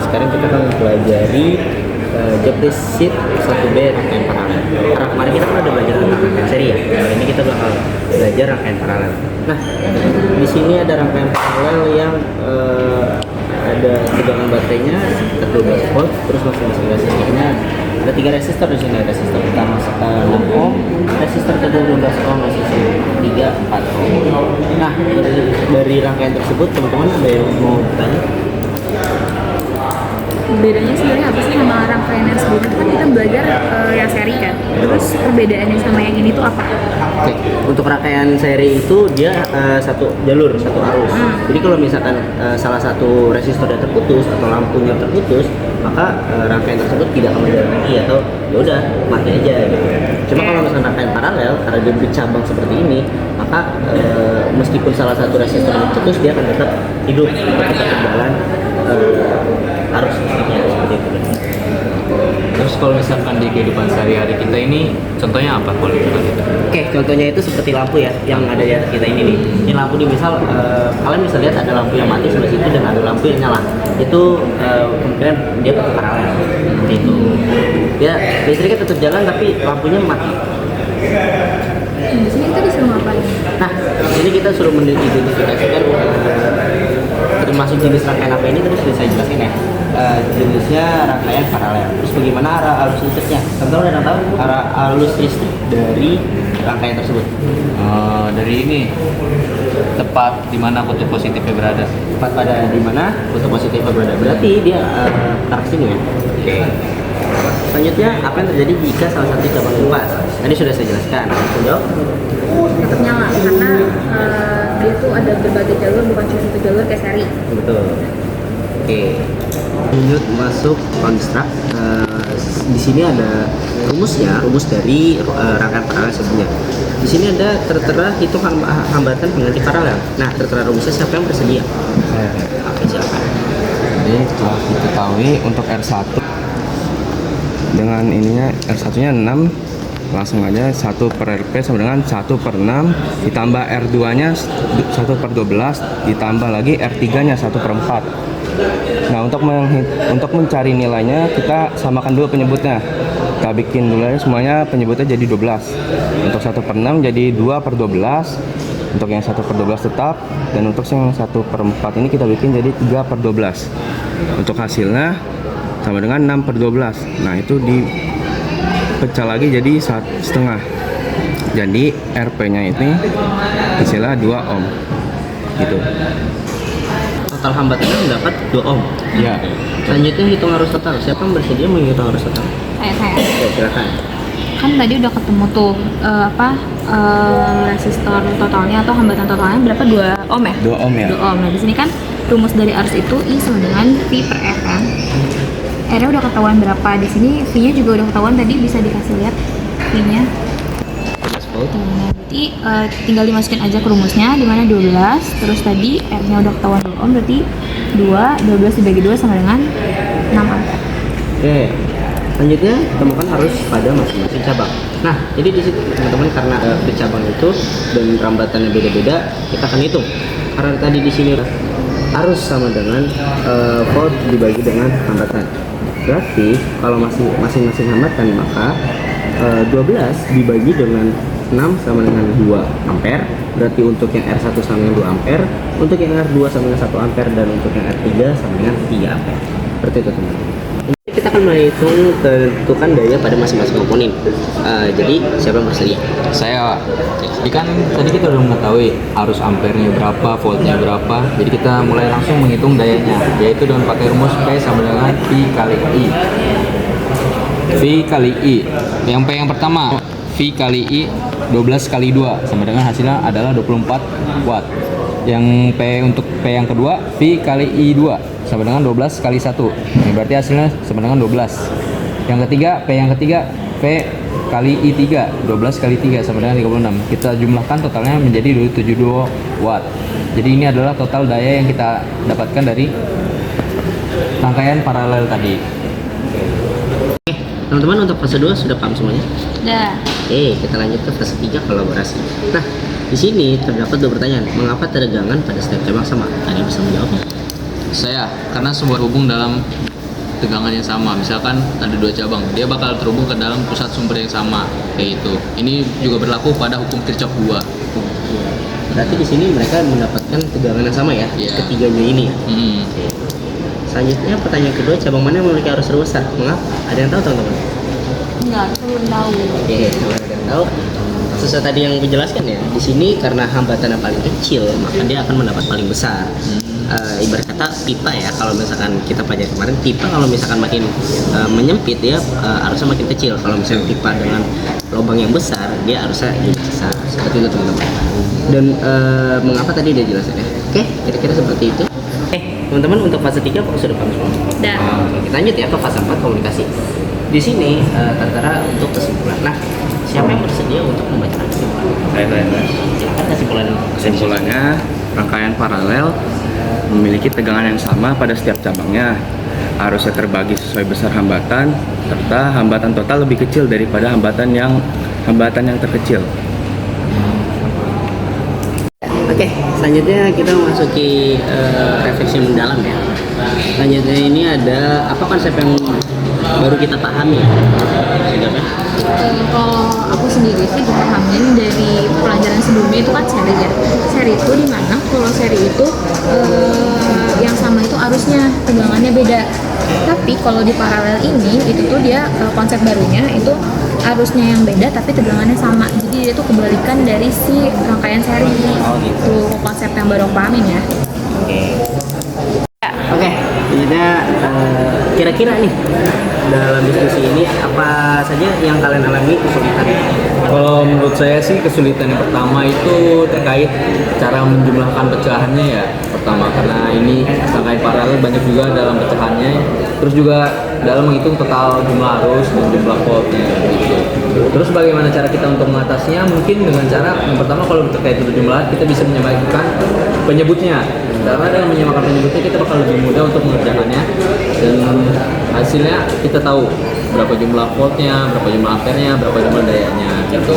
sekarang kita akan mempelajari jobless sheet 1B rangkaian paralel. Karena kemarin kita kan udah belajar tentang rangkaian seri ya. Kali ini kita bakal belajar rangkaian paralel. Nah, di sini ada rangkaian paralel yang ada tegangan baterainya sekitar 12 volt, terus masing-masing resistornya ada 3 resistor di sini. Resistor pertama 6 ohm, resistor kedua 12 ohm, resistor ketiga 4 ohm. Nah, dari rangkaian tersebut teman-teman ada yang mau tanya? Bedanya sebenarnya apa sih sama rangkaian yang sebelumnya? Itu kan kita belajar yang seri kan. Terus perbedaannya sama yang ini tuh apa? Oke, untuk rangkaian seri itu dia satu jalur, satu arus. Jadi kalau misalkan salah satu resistornya terputus atau lampunya terputus, maka rangkaian tersebut tidak akan berjalan lagi atau ya udah mati aja gitu. Cuma kalau misalkan rangkaian paralel karena dia bercabang seperti ini, maka meskipun salah satu resistornya terputus, dia akan tetap hidup, tetap berjalan arus listriknya seperti itu. Terus kalau misalkan di kehidupan sehari-hari kita ini, contohnya apa kalau kita gitu? Oke, contohnya itu seperti lampu ya, yang ada di atas kita ini nih. Ini lampu nih, misal kalian bisa lihat ada lampu yang mati sebelah situ dan ada lampu yang nyala. Itu kemungkinan dia paralel seperti itu. Ya, listriknya tetap jalan tapi lampunya mati. Di sini kita disuruh ngapain? Nah, ini kita suruh mengidentifikasikan termasuk jenis rangkaian apa ini, terus saya jelaskan ya. Jenisnya rangkaian paralel. Terus bagaimana arah arus listriknya? Teman-teman udah tahu arah arus listrik dari rangkaian tersebut? Dari ini tepat di mana kutub positifnya berada. Tepat pada di mana kutub positifnya berada. Berarti dia arah sini ya. Oke. Selanjutnya, apa yang terjadi jika salah satu cabang lepas? Tadi sudah saya jelaskan. Langsung jawab. Tetap nyala karena dia tuh ada berbagai jalur, bukan cuma satu jalur kayak seri. Betul. Oke. Lanjut masuk konstruk. Di sini ada rumusnya, rumus dari rangkaian paralel sebelumnya. Di sini ada tertera hitung hambatan pengganti paralel. Nah, tertera rumusnya siapa yang bersedia? Oke, silakan. Jadi telah diketahui untuk R1 dengan ininya R1 nya 6, langsung aja 1 per RP sama dengan 1 per 6 ditambah R2 nya 1 per 12 ditambah lagi R3 nya 1 per 4. Nah, untuk mencari nilainya kita samakan dulu penyebutnya. Kita bikin dulu aja semuanya penyebutnya jadi 12. Untuk 1 per 6 jadi 2 per 12. Untuk yang 1 per 12 tetap, dan untuk yang 1 per 4 ini kita bikin jadi 3 per 12. Untuk hasilnya sama dengan 6 per 12. Nah, itu dipecah lagi jadi 1,5. Jadi RP nya ini hasilnya 2 ohm gitu. Total hambatannya mendapat 2 ohm. Ya. Selanjutnya hitung arus total. Siapa yang bersedia menghitung arus total? Saya. Oke, silakan. Kan tadi udah ketemu tuh resistor totalnya atau hambatan totalnya berapa? 2 ohm ya? 2 ohm ya. 2 ohm. Nah, di sini kan rumus dari arus itu I sama dengan V per R kan. R-nya udah ketahuan berapa. Di sini V-nya juga udah ketahuan, tadi bisa dikasih lihat V-nya. Nah, berarti tinggal dimasukin aja ke rumusnya, dimana 12, terus tadi R-nya udah ketahuan 2 ohm, berarti 12 dibagi 2 sama dengan 6 ampere. Oke. Selanjutnya temukan arus pada masing-masing cabang. Nah, jadi di situ teman-teman karena cabang itu dan rambatannya beda-beda, kita akan hitung. Karena tadi di sini arus sama dengan volt dibagi dengan hambatan. Berarti kalau masing-masing hambatan, maka 12 dibagi dengan 6 sama dengan 2 ampere. Berarti untuk yang R1 sama dengan 2 ampere, untuk yang R2 sama dengan 1 ampere, dan untuk yang R3 sama dengan 3 ampere. Seperti itu teman-teman. Kita akan menghitung tentukan daya pada masing-masing komponen. Jadi siapa yang bersedia? Saya. Jadi kan tadi kita udah mengetahui arus ampernya berapa, voltnya berapa. Jadi kita mulai langsung menghitung dayanya, yaitu dengan pakai rumus P sama dengan V kali I. V kali I. Yang P yang pertama, V kali I 12 kali 2 sama dengan hasilnya adalah 24 watt. Yang P untuk P yang kedua, V kali I2 sama dengan 12 kali 1. Ini berarti hasilnya sama dengan 12. Yang ketiga, P yang ketiga, P kali I3, 12 kali 3 sama dengan 36. Kita jumlahkan totalnya menjadi 272 watt. Jadi ini adalah total daya yang kita dapatkan dari rangkaian paralel tadi. Oke, teman-teman, untuk fase 2 sudah paham semuanya? Udah. Oke, kita lanjut ke fase 3, kolaborasi. Nah, di sini terdapat 2 pertanyaan. Mengapa tegangan pada setiap cabang sama? Ada yang bisa menjawabnya? Saya, karena sebuah hubung dalam tegangan yang sama. Misalkan ada 2 cabang, dia bakal terhubung ke dalam pusat sumber yang sama kayak itu. Ini juga berlaku pada hukum Kirchhoff 2. Berarti di sini mereka mendapatkan tegangan yang sama ya, Iya. ketiganya ini ya. Hmm. Selanjutnya pertanyaan kedua, cabang mana yang memiliki arus terbesar? Mengapa? Ada yang tahu teman-teman? Enggak, aku belum tahu. Oke, kalau ada yang tahu, sesuai tadi yang aku jelaskan ya, di sini karena hambatan yang paling kecil, maka dia akan mendapat paling besar. Ibarat kata pipa ya, kalau misalkan kita pelajari kemarin, pipa kalau misalkan makin menyempit ya arusnya makin kecil. Kalau misalnya pipa dengan lubang yang besar, dia arusnya jadi besar. Seperti itu teman-teman. Dan mengapa tadi dia jelasin ya? Oke, kira-kira seperti itu. Teman-teman, untuk fase 3 apakah sudah paham semua? Dan Oke, kita lanjut ya ke fase 4, komunikasi. Di sini tertera untuk kesimpulan. Nah, siapa yang bersedia untuk membacakan kesimpulan? Saya. Silakan kesimpulan. Kesimpulannya, rangkaian paralel memiliki tegangan yang sama pada setiap cabangnya. Arusnya terbagi sesuai besar hambatan, serta hambatan total lebih kecil daripada hambatan yang terkecil. Oke, selanjutnya kita memasuki refleksi mendalam ya. Selanjutnya ini ada apa konsep yang baru kita pahami ya? Siapa? kalau aku sendiri sih dipahamin dari pelajaran sebelumnya itu kan seri ya. Seri itu dimana kalau seri itu yang sama itu arusnya tegangannya beda. Tapi kalau di paralel ini itu tuh dia konsep barunya itu arusnya yang beda tapi tegangannya sama. Jadi dia tuh kebalikan dari si rangkaian seri. Oh, gitu. Itu konsep yang baru aku pahamin ya. Oke, selanjutnya kira-kira nih dalam diskusi ini apa saja yang kalian alami kesulitan? Kalau menurut saya sih kesulitan yang pertama itu terkait cara menjumlahkan pecahannya ya. Pertama karena ini rangkaian paralel banyak juga dalam pecahannya. Terus juga dalam menghitung total jumlah arus dan jumlah voltnya gitu. Terus bagaimana cara kita untuk mengatasinya? Mungkin dengan cara yang pertama kalau terkait jumlah kita bisa menyamakan penyebutnya. Karena dengan menyamakan penyebutnya kita bakal lebih mudah untuk mengerjakannya dan hasilnya kita tahu berapa jumlah voltnya, berapa jumlah ampernya, berapa jumlah dayanya gitu.